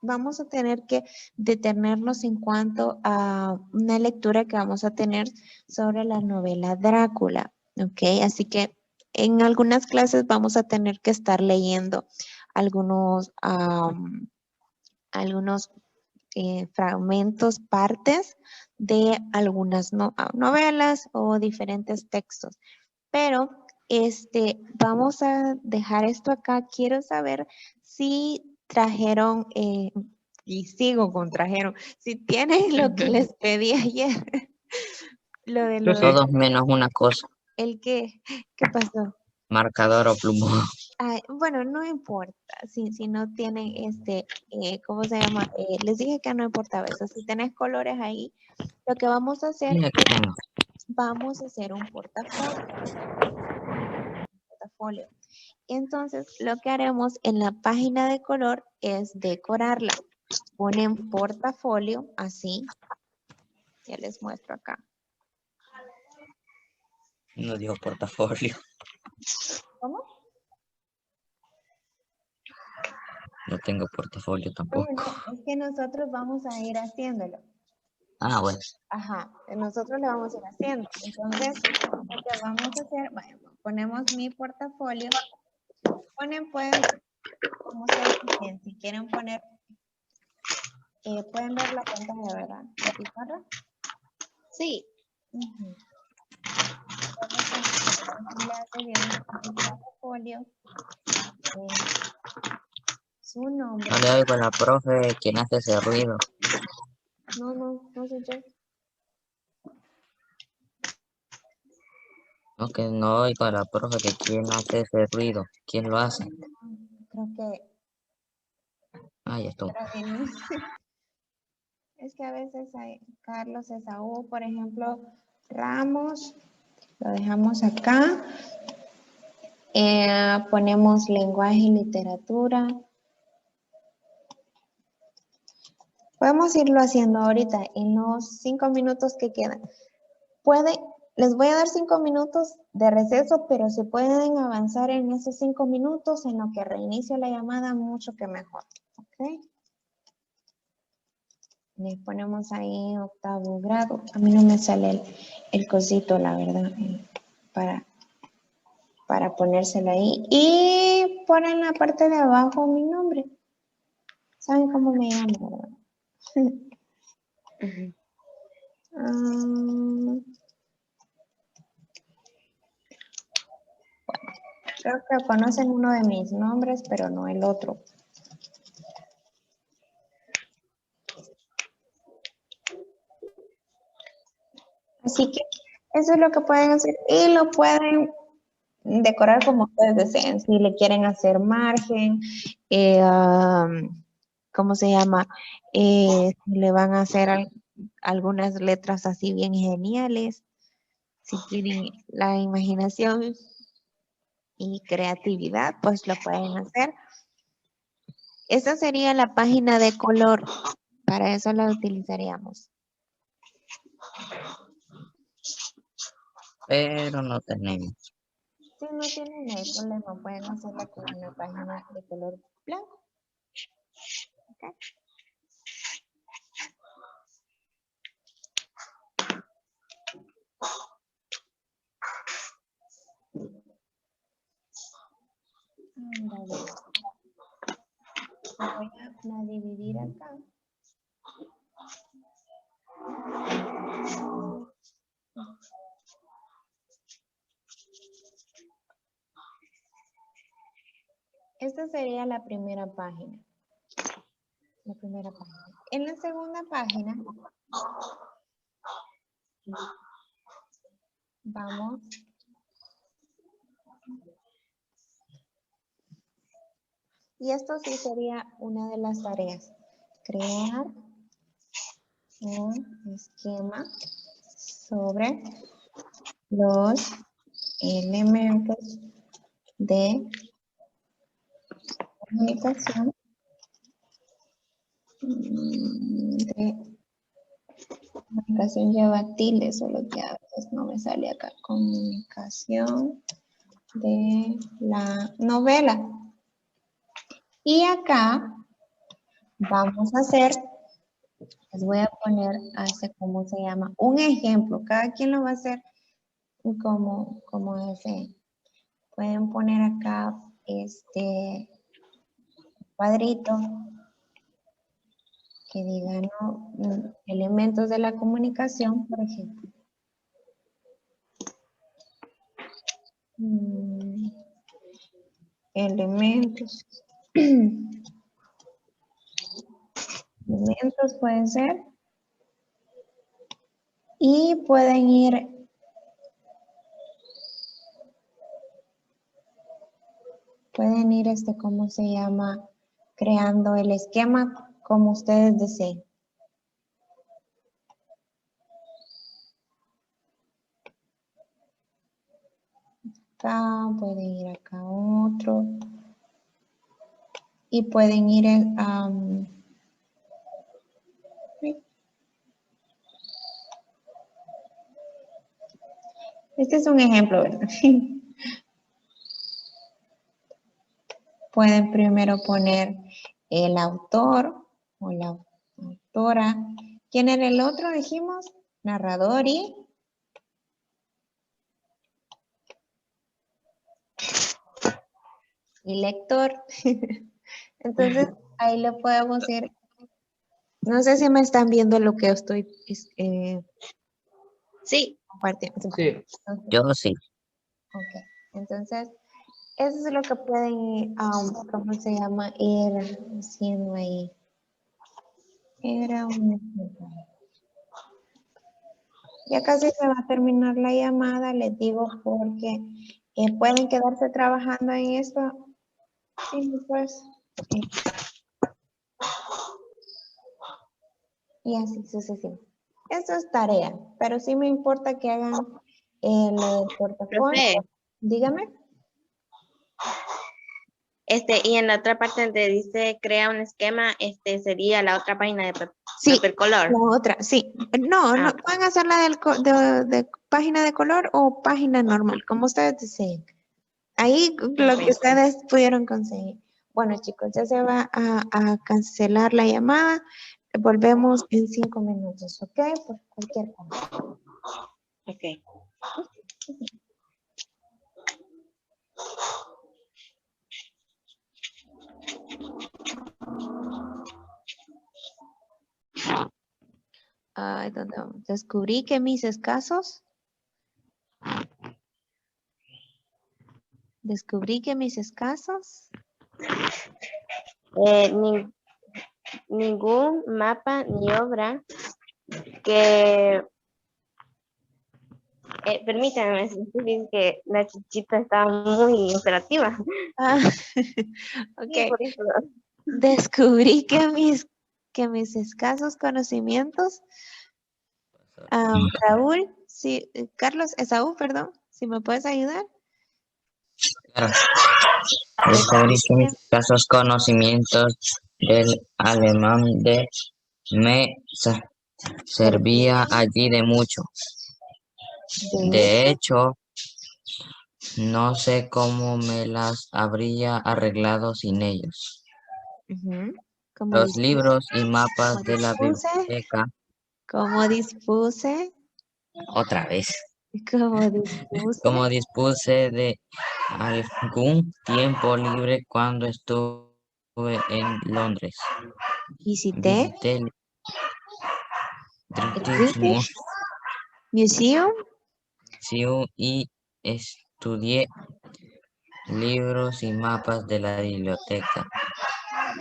[SPEAKER 1] vamos a tener que detenernos en cuanto a una lectura que vamos a tener sobre la novela Drácula, ¿ok? Así que en algunas clases vamos a tener que estar leyendo algunos fragmentos, partes de algunas novelas o diferentes textos. Pero vamos a dejar esto acá. Quiero saber si trajeron, y sigo con trajeron, si tienen lo que les pedí ayer.
[SPEAKER 4] Yo sí.
[SPEAKER 2] Todos menos una cosa.
[SPEAKER 1] ¿El qué? ¿Qué pasó?
[SPEAKER 2] Marcador o plumón.
[SPEAKER 1] Ay, bueno, no importa si no tienen ¿cómo se llama? Les dije que no importaba eso. Si tenés colores ahí, lo que vamos a hacer
[SPEAKER 2] Mira que tengo.
[SPEAKER 1] vamos a hacer un portafolio. Entonces, lo que haremos en la página de color es decorarla. Ponen portafolio, así. Ya les muestro acá.
[SPEAKER 2] No digo portafolio.
[SPEAKER 1] ¿Cómo?
[SPEAKER 2] No tengo portafolio tampoco.
[SPEAKER 1] No, es que nosotros vamos a ir haciéndolo.
[SPEAKER 2] Ah, bueno.
[SPEAKER 1] Ajá, nosotros lo vamos a ir haciendo. Entonces, lo que vamos a hacer, bueno, ponemos mi portafolio. Ponen, pues, como ustedes dicen, si quieren poner, pueden ver la pantalla, ¿verdad? ¿La pizarra?
[SPEAKER 3] Sí.
[SPEAKER 1] Portafolio. Su nombre.
[SPEAKER 2] No le oigo a la profe quien hace ese ruido.
[SPEAKER 1] No soy yo.
[SPEAKER 2] No, que no oigo a la profe que quien hace ese ruido. ¿Quién lo hace?
[SPEAKER 1] Creo que
[SPEAKER 2] Ah, ya estuvo.
[SPEAKER 1] era Denise. Es que a veces hay Carlos Esaú, por ejemplo, Ramos, lo dejamos acá. Ponemos lenguaje y literatura. Podemos irlo haciendo ahorita en los 5 minutos que quedan. Les voy a dar 5 minutos de receso, pero si pueden avanzar en esos 5 minutos en lo que reinicio la llamada, mucho que mejor. ¿Ok? Le ponemos ahí 8º grado. A mí no me sale el cosito, la verdad, para ponérselo ahí. Y ponen en la parte de abajo mi nombre. ¿Saben cómo me llamo, verdad? Creo que conocen uno de mis nombres, pero no el otro. Así que eso es lo que pueden hacer y lo pueden decorar como ustedes deseen. Si le quieren hacer margen, ¿cómo se llama? Si le van a hacer algunas letras así bien geniales. Si tienen la imaginación y creatividad, pues lo pueden hacer. Esa sería la página de color. Para eso la utilizaríamos.
[SPEAKER 2] Pero no tenemos.
[SPEAKER 1] Si no tienen, no hay problema. Pueden hacerla con una página de color blanco. Okay. Voy a dividir acá. Esta sería la primera página. La primera página. En la segunda página vamos y esto sí sería una de las tareas. Crear un esquema sobre los elementos de comunicación lleva tilde, solo que a veces no me sale acá. Comunicación de la novela. Y acá vamos a hacer, les voy a poner, ¿cómo se llama? Un ejemplo. Cada quien lo va a hacer como desee. Pueden poner acá este cuadrito que diga, ¿no? Elementos de la comunicación, por ejemplo. Elementos. Elementos pueden ser. Y pueden ir ¿cómo se llama? Creando el esquema como ustedes deseen. Acá, pueden ir acá otro. Y pueden ir este es un ejemplo, ¿verdad? Pueden primero poner el autor o la autora. ¿Quién era el otro? Dijimos narrador y lector. Entonces, ahí lo podemos ir. No sé si me están viendo lo que estoy
[SPEAKER 3] Sí.
[SPEAKER 1] compartiendo.
[SPEAKER 4] Sí.
[SPEAKER 2] Yo sí.
[SPEAKER 1] Ok, entonces, eso es lo que pueden ir, ¿cómo se llama? Ir haciendo ahí. Era un ejemplo. Ya casi se va a terminar la llamada, les digo, porque pueden quedarse trabajando en esto. Y pues, y así sucesivamente. Eso es tarea, pero sí me importa que hagan el portafolio.
[SPEAKER 3] Profe.
[SPEAKER 1] Dígame.
[SPEAKER 3] Y en la otra parte donde dice crea un esquema, sería la otra página de
[SPEAKER 1] Sí,
[SPEAKER 3] papel color.
[SPEAKER 1] la otra, sí. No, no, pueden hacerla de página de color o página normal, como ustedes deseen. Ahí lo que ustedes pudieron conseguir. Bueno, chicos, ya se va a cancelar la llamada. Volvemos en 5 minutos, ¿ok? Por cualquier cosa.
[SPEAKER 3] Ok.
[SPEAKER 1] Ay, ¿dónde vamos? Descubrí que mis escasos.
[SPEAKER 3] Ningún mapa ni obra que Permítame, es que la chichita está muy operativa.
[SPEAKER 1] Ah,
[SPEAKER 3] Sí,
[SPEAKER 1] ok.
[SPEAKER 3] por eso.
[SPEAKER 1] Descubrí que mis escasos conocimientos, Raúl, sí, Carlos, Esaú, perdón, si me puedes ayudar.
[SPEAKER 2] Claro. Descubrí que mis escasos conocimientos del alemán servía allí de mucho. De hecho, no sé cómo me las habría arreglado sin ellos.
[SPEAKER 1] Como
[SPEAKER 2] Los libros y mapas de la
[SPEAKER 1] dispuse,
[SPEAKER 2] biblioteca,
[SPEAKER 1] como dispuse,
[SPEAKER 2] otra vez,
[SPEAKER 1] como dispuse.
[SPEAKER 2] como dispuse de algún tiempo libre cuando estuve en Londres.
[SPEAKER 1] Visité
[SPEAKER 2] Visité el
[SPEAKER 1] el
[SPEAKER 2] British
[SPEAKER 1] British Museum.
[SPEAKER 2] Museum y estudié libros y mapas de la biblioteca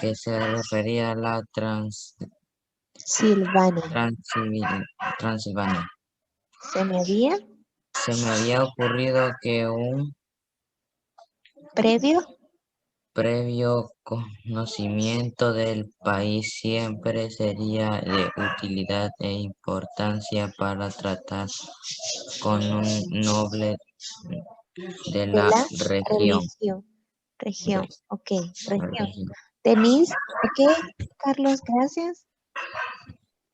[SPEAKER 2] que se refería a la
[SPEAKER 1] Silvania.
[SPEAKER 2] Transilvania.
[SPEAKER 1] Se me había
[SPEAKER 2] Se me había ocurrido que un
[SPEAKER 1] previo
[SPEAKER 2] previo conocimiento del país siempre sería de utilidad e importancia para tratar con un noble de
[SPEAKER 1] de
[SPEAKER 2] la
[SPEAKER 1] la
[SPEAKER 2] región.
[SPEAKER 1] Región, ok, región.
[SPEAKER 2] Región.
[SPEAKER 1] Denise, ok, Carlos, gracias.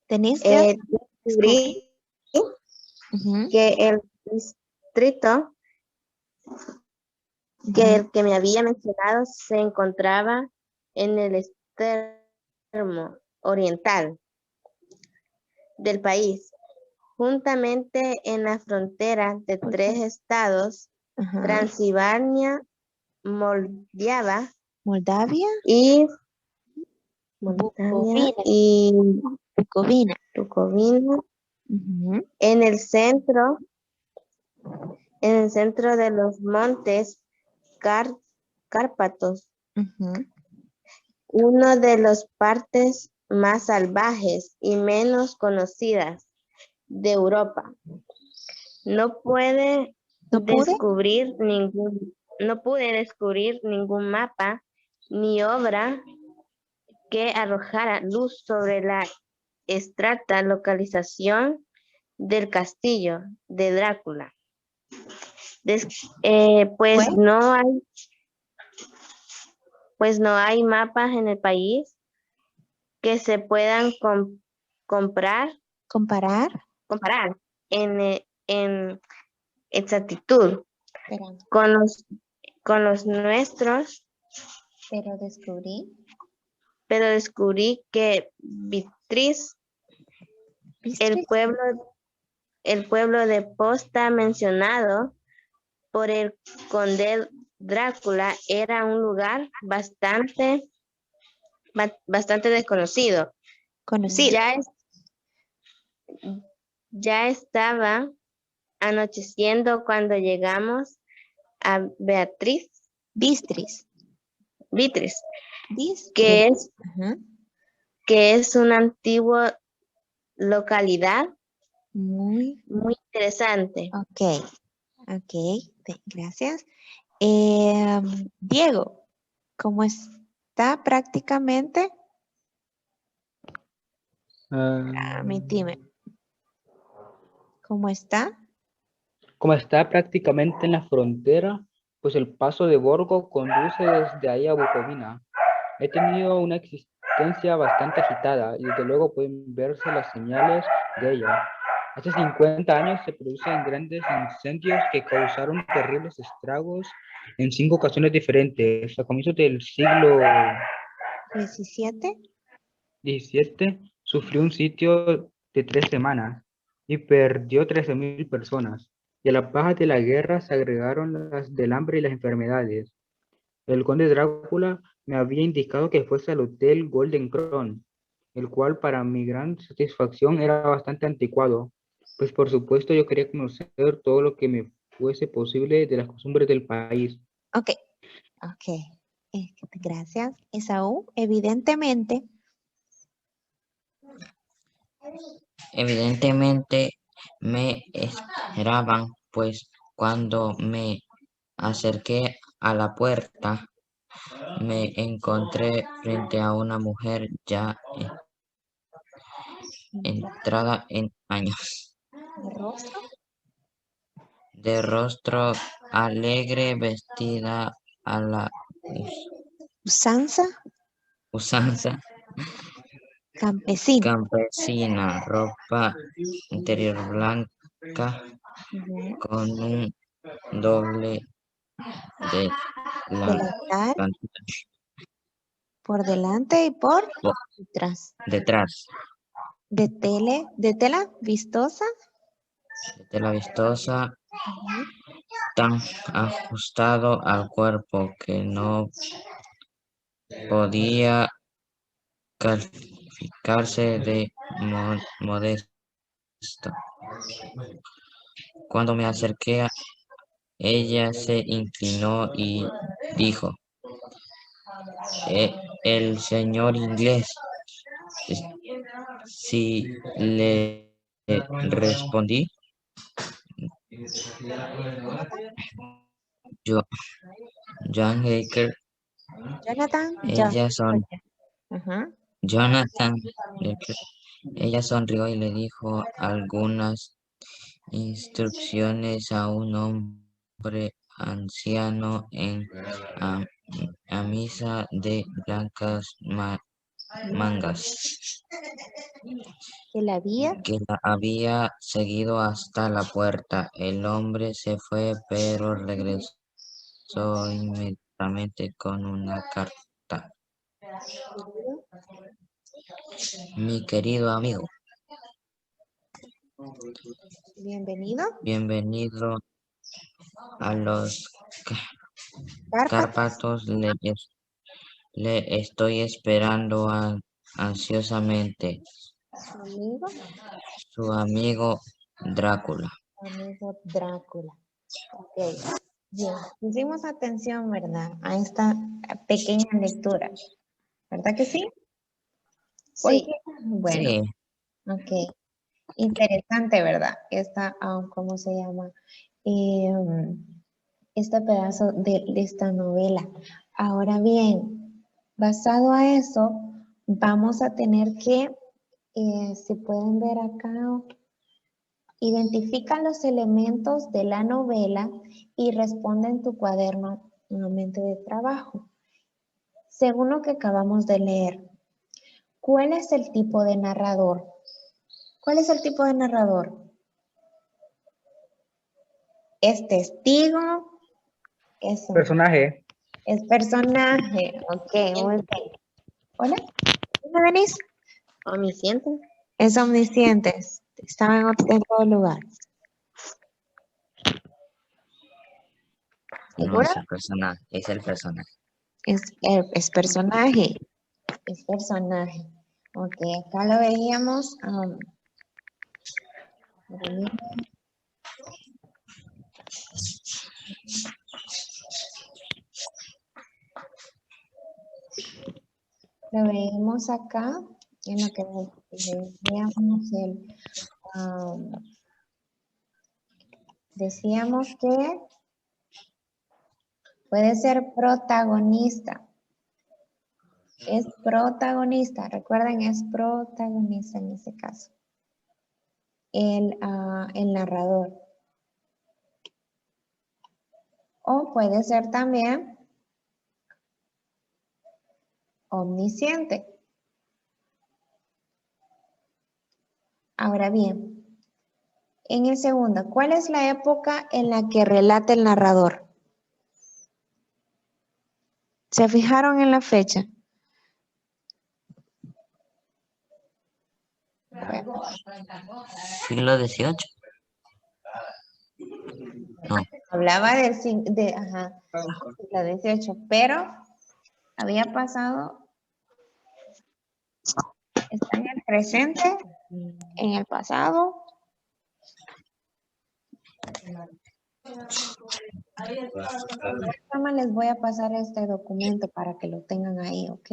[SPEAKER 1] Denise, ya
[SPEAKER 3] Descubrí
[SPEAKER 1] Ujú,
[SPEAKER 3] que el distrito que el que me había mencionado se encontraba en el extremo oriental del país, juntamente en la frontera de tres estados,
[SPEAKER 1] ajá.
[SPEAKER 3] Transilvania, Moldavia
[SPEAKER 1] Moldavia,
[SPEAKER 3] y
[SPEAKER 1] Bucovina,
[SPEAKER 3] Bucovina,
[SPEAKER 1] ujú,
[SPEAKER 3] en el centro de los montes Cárpatos,
[SPEAKER 1] ujú.
[SPEAKER 3] uno de las partes más salvajes y menos conocidas de Europa. No pude
[SPEAKER 1] ¿No pude?
[SPEAKER 3] descubrir ningún mapa ni obra que arrojara luz sobre la extracta localización del castillo de Drácula. Pues no hay mapas en el país que se puedan comparar en exactitud
[SPEAKER 1] Espera,
[SPEAKER 3] con los nuestros,
[SPEAKER 1] pero
[SPEAKER 3] pero descubrí que Beatriz, el pueblo de Posta mencionado por el conde Drácula, era un lugar bastante desconocido.
[SPEAKER 1] conocido.
[SPEAKER 3] Ya estaba anocheciendo cuando llegamos a Beatriz,
[SPEAKER 1] Bistris.
[SPEAKER 3] que
[SPEAKER 1] Ajá.
[SPEAKER 3] es una antigua localidad
[SPEAKER 1] Muy,
[SPEAKER 3] muy interesante.
[SPEAKER 1] ok, gracias. Diego, ¿cómo está prácticamente? Permíteme. ¿Cómo está?
[SPEAKER 4] Como está prácticamente en la frontera, pues el paso de Borgo conduce desde ahí a Bucovina. He tenido una existencia bastante agitada y desde luego pueden verse las señales de ella. Hace 50 años se producen grandes incendios que causaron terribles estragos en 5 ocasiones diferentes. A comienzos del siglo
[SPEAKER 1] 17.
[SPEAKER 4] XVII sufrió un sitio de 3 semanas y perdió 13.000 personas. Y a las bajas de la guerra se agregaron las del hambre y las enfermedades. El conde Drácula me había indicado que fuese al hotel Golden Crown, el cual para mi gran satisfacción era bastante anticuado, pues por supuesto yo quería conocer todo lo que me fuese posible de las costumbres del país.
[SPEAKER 1] Ok. Gracias. Esaú, evidentemente,
[SPEAKER 2] Evidentemente me esperaban pues cuando me acerqué a la puerta, me encontré frente a una mujer ya entrada en años,
[SPEAKER 1] ¿De rostro?
[SPEAKER 2] de rostro alegre, vestida a la
[SPEAKER 1] Usanza
[SPEAKER 2] usanza
[SPEAKER 1] campesina.
[SPEAKER 2] campesina, ropa interior blanca
[SPEAKER 1] Ujú.
[SPEAKER 2] con un doble de la
[SPEAKER 1] Delantal
[SPEAKER 2] pantalla
[SPEAKER 1] por delante y por detrás.
[SPEAKER 2] detrás,
[SPEAKER 1] De tela vistosa.
[SPEAKER 2] de tela vistosa,
[SPEAKER 1] Ujú.
[SPEAKER 2] tan ajustado al cuerpo que no podía calificarse de modesto. Cuando me acerqué, ella se inclinó y dijo, el señor inglés. Si le respondí, yo, John Haker,
[SPEAKER 1] Jonathan, ya.
[SPEAKER 2] ella son,
[SPEAKER 1] Ajá.
[SPEAKER 2] Jonathan Haker, ella sonrió y le dijo algunas instrucciones a un hombre anciano en a- camisa de blancas mangas,
[SPEAKER 1] Que la vía.
[SPEAKER 2] que la había seguido hasta la puerta. El hombre se fue, pero regresó inmediatamente con una carta. Mi querido amigo,
[SPEAKER 1] Bienvenido.
[SPEAKER 2] bienvenido a los
[SPEAKER 1] Cárpatos.
[SPEAKER 2] Cárpatos. Le estoy esperando ansiosamente.
[SPEAKER 1] Su amigo.
[SPEAKER 2] Su amigo Drácula.
[SPEAKER 1] Su amigo Drácula. Ok. Bien. Pusimos atención, ¿verdad? A esta pequeña lectura. ¿Verdad que sí?
[SPEAKER 3] Sí.
[SPEAKER 1] Bueno,
[SPEAKER 2] Sí,
[SPEAKER 1] ok. Interesante, ¿verdad? Esta, ¿cómo se llama? Este pedazo de esta novela. Ahora bien, basado a eso, vamos a tener que, si pueden ver acá, identifica los elementos de la novela y responde en tu cuaderno nuevamente de trabajo. Según lo que acabamos de leer, ¿cuál es el tipo de narrador? ¿Cuál es el tipo de narrador? ¿Es testigo?
[SPEAKER 4] Personaje.
[SPEAKER 1] Es personaje. Ok, muy bien. Hola, ¿dónde venís?
[SPEAKER 3] Omnisciente.
[SPEAKER 1] Es omnisciente. Estaba en todo lugar.
[SPEAKER 2] no
[SPEAKER 1] ¿Segura?
[SPEAKER 2] es el personaje, es el personaje.
[SPEAKER 1] Es personaje. Es personaje. Ok, acá lo veíamos. Lo veíamos acá en lo que veíamos decíamos que puede ser protagonista. Es protagonista. Recuerden, es protagonista en este caso. El narrador. O puede ser también omnisciente. Ahora bien, en el segundo, ¿cuál es la época en la que relata el narrador? ¿Se fijaron en la fecha?
[SPEAKER 2] Siglo XVIII. No,
[SPEAKER 1] Hablaba ajá, siglo XVIII, pero había pasado, está en el presente, en el pasado. De todas formas, les voy a pasar este documento para que lo tengan ahí, ¿ok?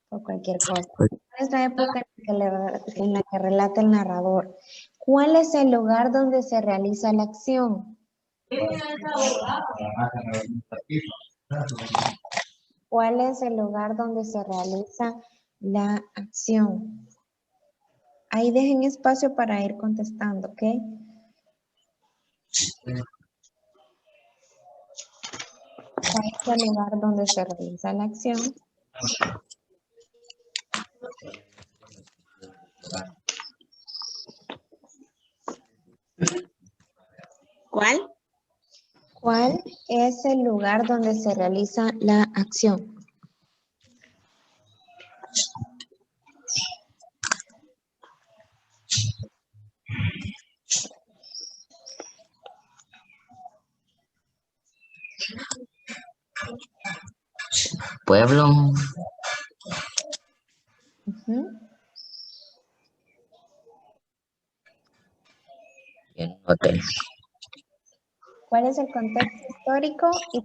[SPEAKER 1] Por cualquier cosa. ¿Cuál es la época en la que relata el narrador? ¿Cuál es el lugar donde se realiza la acción? ¿Cuál es el lugar donde se realiza la acción? Ahí dejen espacio para ir contestando, ¿ok? ¿Cuál es el lugar donde se realiza la acción?
[SPEAKER 3] ¿Cuál?
[SPEAKER 1] ¿Cuál es el lugar donde se realiza la acción?
[SPEAKER 2] Pueblo.
[SPEAKER 1] Ujú.
[SPEAKER 2] Y en un hotel.
[SPEAKER 1] ¿Cuál es el contexto histórico y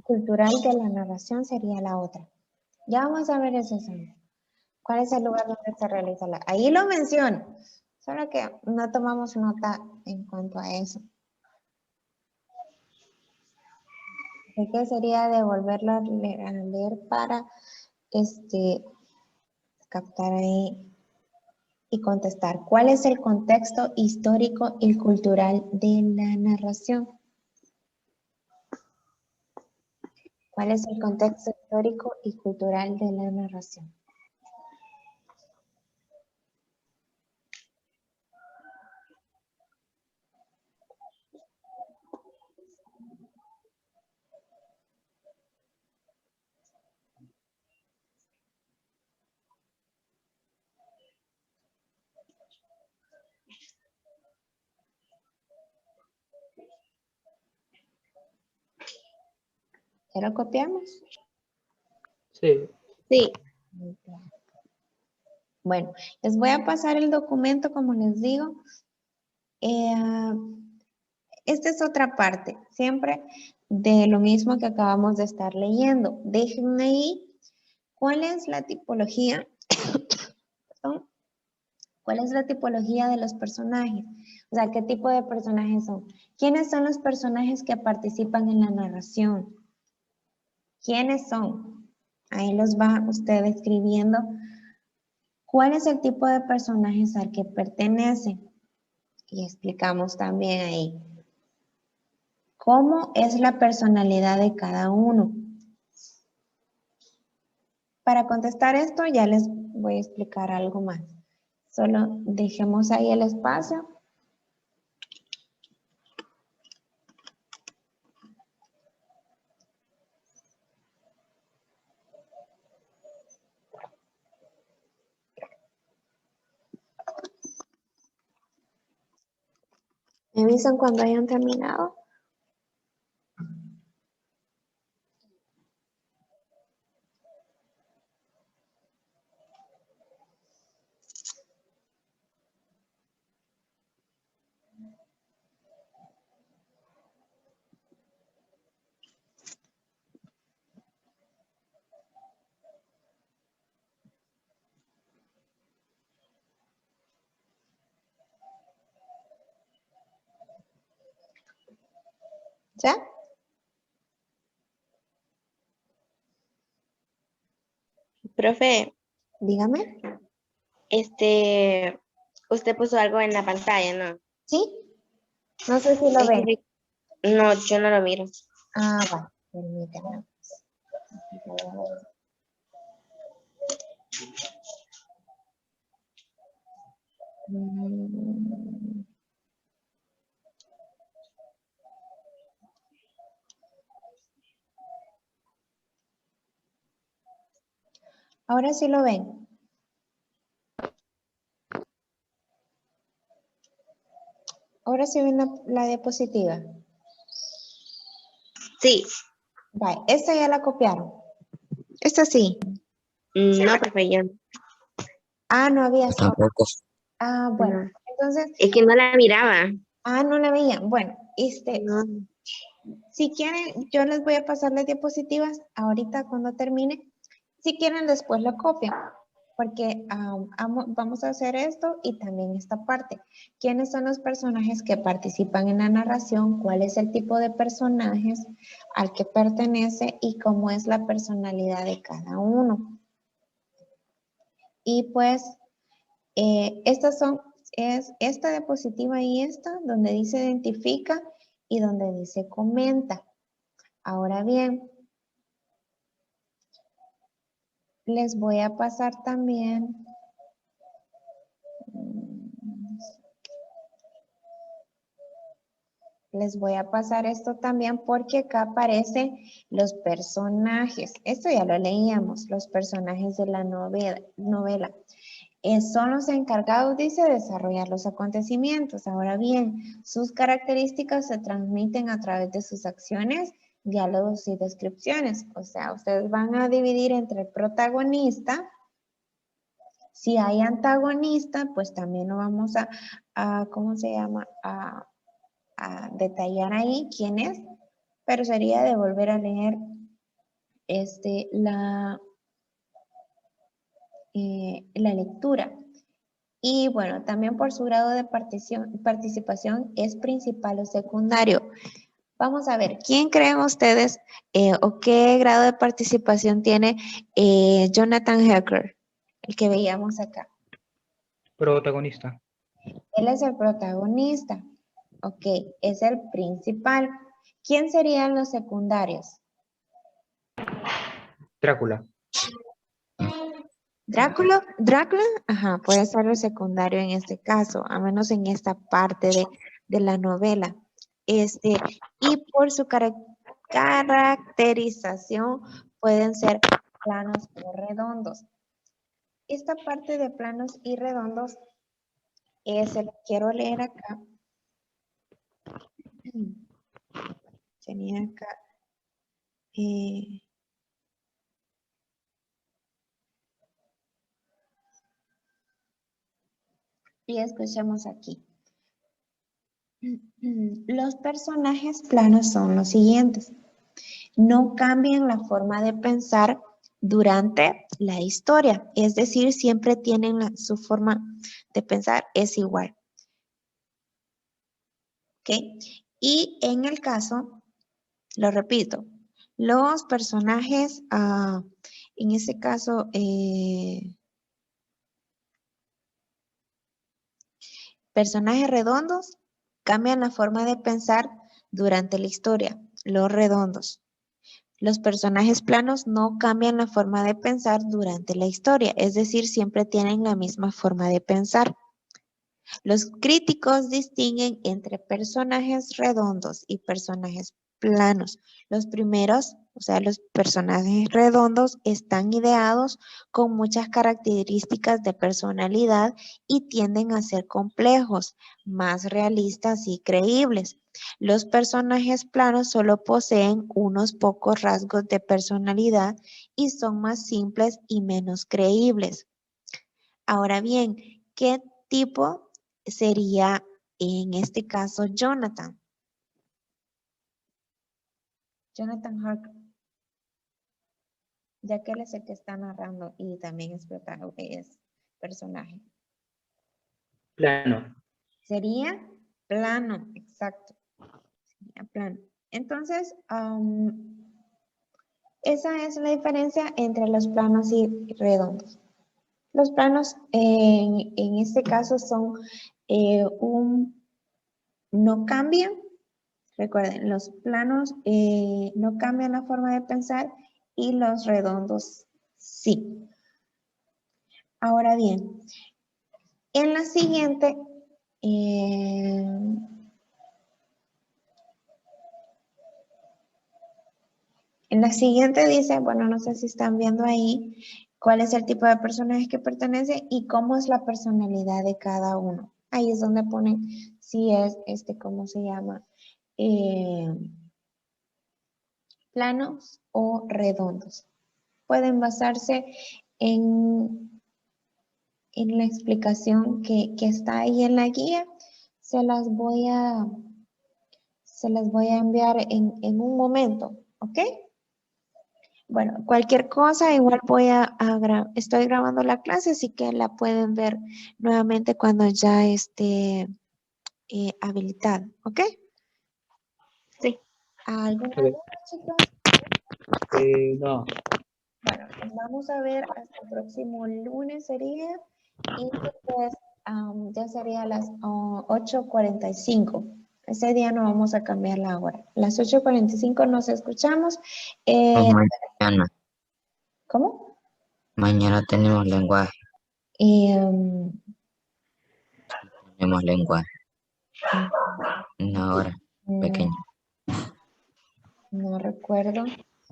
[SPEAKER 1] cultural de la narración? Sería la otra. Ya vamos a ver eso. ¿Cuál es el lugar donde se realiza la? Ahí lo menciono, solo que no tomamos nota en cuanto a eso. Así que sería de volverlo a leer para captar ahí y contestar. ¿Cuál es el contexto histórico y cultural de la narración? ¿Cuál es el contexto histórico y cultural de la narración? ¿Ya lo copiamos?
[SPEAKER 4] Sí.
[SPEAKER 3] Sí.
[SPEAKER 1] Bueno, les voy a pasar el documento, como les digo. Esta es otra parte, siempre de lo mismo que acabamos de estar leyendo. Déjenme ahí cuál es la tipología, perdón, cuál es la tipología de los personajes. O sea, qué tipo de personajes son. ¿Quiénes son los personajes que participan en la narración? ¿Quiénes son? Ahí los va usted escribiendo. ¿Cuál es el tipo de personajes al que pertenece? Y explicamos también ahí. ¿Cómo es la personalidad de cada uno? Para contestar esto ya les voy a explicar algo más. Solo dejemos ahí el espacio. ¿Me avisan cuando hayan terminado? ¿Ya?
[SPEAKER 3] Profe,
[SPEAKER 1] Dígame.
[SPEAKER 3] usted puso algo en la pantalla, ¿no?
[SPEAKER 1] ¿Sí? No sé si lo
[SPEAKER 3] Es
[SPEAKER 1] ven.
[SPEAKER 3] que no, yo no lo miro.
[SPEAKER 1] Ah, bueno. Permítanme. Mm. Ahora sí lo ven. Ahora sí ven la diapositiva.
[SPEAKER 3] Sí.
[SPEAKER 1] Vale, esta ya la copiaron. Esta sí.
[SPEAKER 3] No, profe, yo no.
[SPEAKER 1] Ah, no había.
[SPEAKER 2] Tampoco.
[SPEAKER 1] Ah, bueno.
[SPEAKER 3] No.
[SPEAKER 1] Entonces,
[SPEAKER 3] Es que no la miraba.
[SPEAKER 1] no la veían. Bueno,
[SPEAKER 3] No.
[SPEAKER 1] si quieren, yo les voy a pasar las diapositivas ahorita cuando termine. Si quieren, después la copian. porque vamos a hacer esto y también esta parte. ¿Quiénes son los personajes que participan en la narración? ¿Cuál es el tipo de personajes al que pertenece y cómo es la personalidad de cada uno? Y pues estas son, es esta diapositiva y esta, donde dice identifica y donde dice comenta. Ahora bien, les voy a pasar también. Les voy a pasar esto también porque acá aparecen los personajes. Esto ya lo leíamos, los personajes de la novela. Son los encargados, dice, de desarrollar los acontecimientos. Ahora bien, sus características se transmiten a través de sus acciones, diálogos y descripciones. O sea, ustedes van a dividir entre el protagonista. Si hay antagonista, pues también lo vamos a ¿cómo se llama? A detallar ahí quién es, pero sería de volver a leer la lectura. Y bueno, también por su grado de participación es principal o secundario. Vamos a ver, ¿quién creen ustedes o qué grado de participación tiene Jonathan Harker, el que veíamos acá?
[SPEAKER 4] Protagonista.
[SPEAKER 1] Él es el protagonista. Ok, es el principal. ¿Quién serían los secundarios?
[SPEAKER 4] Drácula.
[SPEAKER 1] Drácula, ajá, puede ser el secundario en este caso, a menos en esta parte de la novela. Y por su caracterización pueden ser planos o redondos. Esta parte de planos y redondos es el que quiero leer acá. Tenía acá. Y escuchemos aquí. Los personajes planos son los siguientes. No cambian la forma de pensar durante la historia. Es decir, siempre tienen su forma de pensar es igual. ¿Ok? Y en el caso, lo repito, los personajes, en este caso, personajes redondos cambian la forma de pensar durante la historia, los redondos. Los personajes planos no cambian la forma de pensar durante la historia, es decir, siempre tienen la misma forma de pensar. Los críticos distinguen entre personajes redondos y personajes planos. Los primeros, o sea, los personajes redondos están ideados con muchas características de personalidad y tienden a ser complejos, más realistas y creíbles. Los personajes planos solo poseen unos pocos rasgos de personalidad y son más simples y menos creíbles. Ahora bien, ¿qué tipo sería en este caso Jonathan? Jonathan Harker. Ya que él es el que está narrando y también es personaje.
[SPEAKER 4] Plano.
[SPEAKER 1] Sería plano, exacto. Sería plano. Entonces, esa es la diferencia entre los planos y redondos. Los planos en este caso son no cambian. Recuerden, los planos no cambian la forma de pensar y los redondos sí. Ahora bien, en la siguiente, dice, bueno, no sé si están viendo ahí, cuál es el tipo de personaje que pertenece y cómo es la personalidad de cada uno. Ahí es donde ponen si es, ¿cómo se llama? Planos o redondos. Pueden basarse en la explicación que está ahí en la guía. Se las voy a enviar en un momento, ¿ok? Bueno, cualquier cosa, igual estoy grabando la clase, así que la pueden ver nuevamente cuando ya esté habilitada, ¿ok?
[SPEAKER 3] Sí.
[SPEAKER 1] ¿Alguna
[SPEAKER 4] Ok.
[SPEAKER 1] duda, chicos?
[SPEAKER 4] No.
[SPEAKER 1] Bueno, nos vamos a ver hasta el próximo lunes sería, y después ya sería a las 8:45. Ese día no vamos a cambiar la hora. Las 8:45 nos escuchamos.
[SPEAKER 2] Mañana.
[SPEAKER 1] ¿Cómo?
[SPEAKER 2] Mañana tenemos lenguaje. Tenemos lenguaje. Una hora pequeña.
[SPEAKER 1] No recuerdo.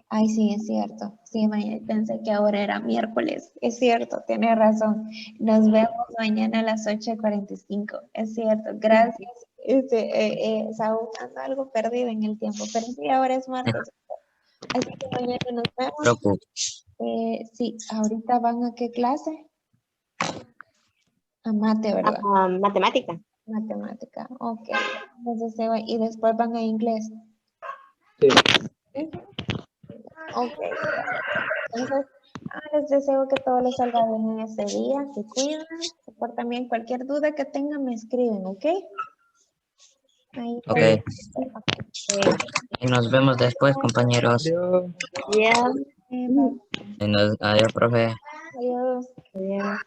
[SPEAKER 1] Ay, sí, es cierto. Sí, pensé que ahora era miércoles. Es cierto, tiene razón. Nos vemos mañana a las 8:45. Es cierto. Gracias. Saúl, ando algo perdido en el tiempo, pero sí, ahora es martes. Así que mañana nos vemos.
[SPEAKER 2] Preocupes.
[SPEAKER 1] Sí, ahorita van a qué clase? A mate, ¿verdad?
[SPEAKER 3] Matemática.
[SPEAKER 1] Matemática. Ok. Entonces, y después van a inglés.
[SPEAKER 4] Sí.
[SPEAKER 1] Ok. Entonces, les deseo que todo les salga bien en este día, se cuidan, se portan bien. Cualquier duda que tengan me escriben, ¿ok? Ahí.
[SPEAKER 2] Ok. Y nos vemos después, compañeros.
[SPEAKER 4] Adiós.
[SPEAKER 3] Ya.
[SPEAKER 1] Bye.
[SPEAKER 2] Adiós, profe.
[SPEAKER 1] Adiós.
[SPEAKER 3] Ya.